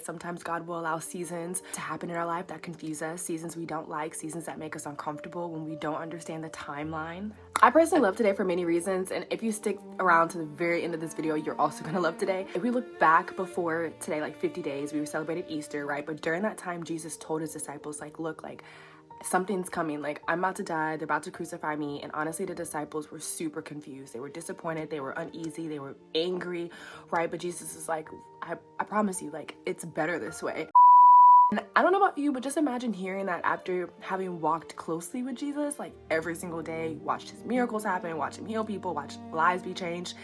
Sometimes God will allow seasons to happen in our life that confuse us, seasons we don't like, seasons that make us uncomfortable when we don't understand the timeline. I personally love today for many reasons, and if you stick around to the very end of this video, you're also gonna love today. If we look back before today, like 50 days, we celebrated Easter, right? But during that time, Jesus told his disciples, like, look, like, something's coming, like I'm about to die, they're about to crucify me. And honestly, the disciples were super confused. They were disappointed, they were uneasy, they were angry, right? But Jesus is like, I promise you, like, it's better this way. And I don't know about you, but just imagine hearing that after having walked closely with Jesus, like every single day, watched his miracles happen, watched him heal people, watched lives be changed.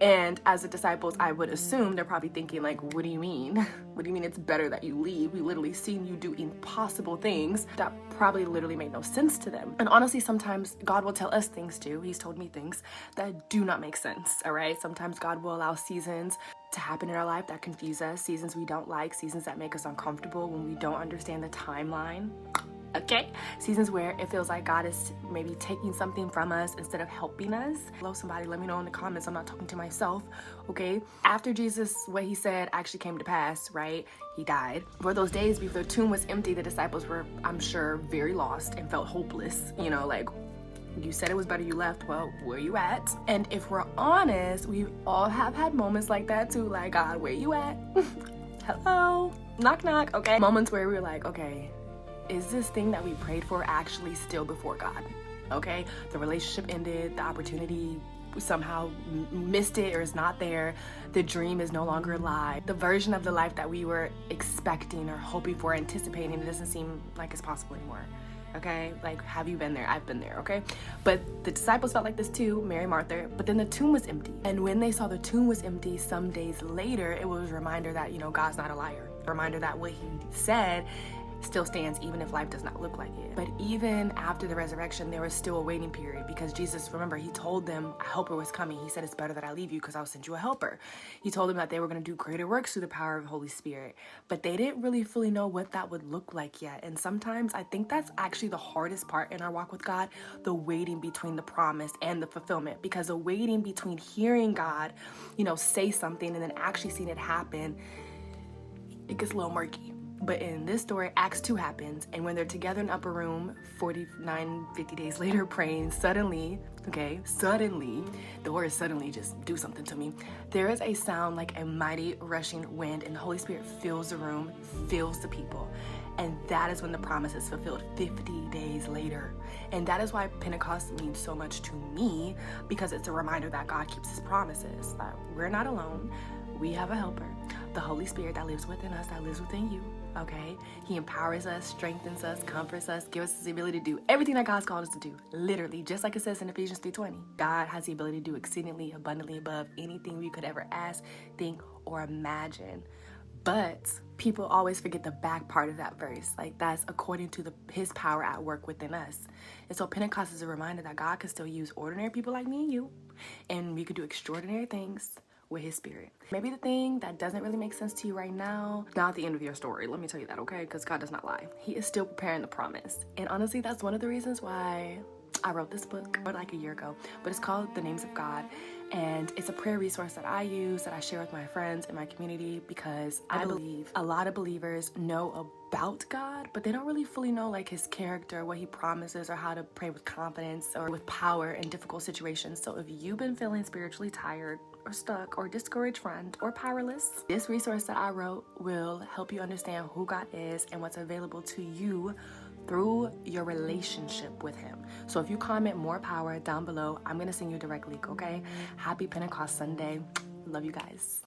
And as the disciples, I would assume they're probably thinking, like, what do you mean? What do you mean it's better that you leave? We literally seen you do impossible things that probably literally made no sense to them. And honestly, sometimes God will tell us things too. He's told me things that do not make sense, all right? Sometimes God will allow seasons to happen in our life that confuse us, seasons we don't like, seasons that make us uncomfortable when we don't understand the timeline. Okay, seasons where it feels like God is maybe taking something from us instead of helping us. Hello, somebody, let me know in the comments. I'm not talking to myself, okay? After Jesus, what he said actually came to pass, right? He died. For those days before the tomb was empty, the disciples were, I'm sure, very lost and felt hopeless. You know, like, you said it was better you left, well, where you at? And if we're honest, we all have had moments like that too, like, God, where you at? Hello? Knock, knock, okay? Moments where we're like, okay, is this thing that we prayed for actually still before God? Okay, the relationship ended, the opportunity somehow missed it or is not there, the dream is no longer alive, the version of the life that we were expecting or hoping for, anticipating, it doesn't seem like it's possible anymore. Okay, like, have you been there? I've been there, okay? But the disciples felt like this too, Mary, Martha, but then the tomb was empty. And when they saw the tomb was empty some days later, it was a reminder that, you know, God's not a liar. A reminder that what he said still stands even if life does not look like it. But even after the resurrection, there was still a waiting period because Jesus, remember, he told them a helper was coming. He said, it's better that I leave you because I'll send you a helper. He told them that they were going to do greater works through the power of the Holy Spirit, but they didn't really fully know what that would look like yet. And sometimes I think that's actually the hardest part in our walk with God, the waiting between the promise and the fulfillment, because the waiting between hearing God, you know, say something and then actually seeing it happen, it gets a little murky. But in this story, Acts 2 happens, and when they're together in the upper room, 50 days later, praying, suddenly, the word suddenly just do something to me. There is a sound like a mighty rushing wind, and the Holy Spirit fills the room, fills the people. And that is when the promise is fulfilled 50 days later. And that is why Pentecost means so much to me, because it's a reminder that God keeps his promises, that we're not alone. We have a helper, the Holy Spirit that lives within us, that lives within you, okay? He empowers us, strengthens us, comforts us, gives us the ability to do everything that God's called us to do. Literally, just like it says in Ephesians 3:20. God has the ability to do exceedingly abundantly above anything we could ever ask, think, or imagine. But people always forget the back part of that verse. Like, that's according to his power at work within us. And so Pentecost is a reminder that God can still use ordinary people like me and you, and we could do extraordinary things with his spirit. Maybe the thing that doesn't really make sense to you right now, not the end of your story, let me tell you that, okay? Because God does not lie. He is still preparing the promise. And honestly, that's one of the reasons why I wrote this book like a year ago, but it's called The Names of God. And it's a prayer resource that I use, that I share with my friends in my community, because I believe a lot of believers know about God, but they don't really fully know, like, his character, what he promises, or how to pray with confidence or with power in difficult situations. So if you've been feeling spiritually tired or stuck or discouraged, friend, or powerless, this resource that I wrote will help you understand who God is and what's available to you through your relationship with him. So if you comment more power down below, I'm gonna send you a direct link, okay? Happy Pentecost Sunday. Love you guys.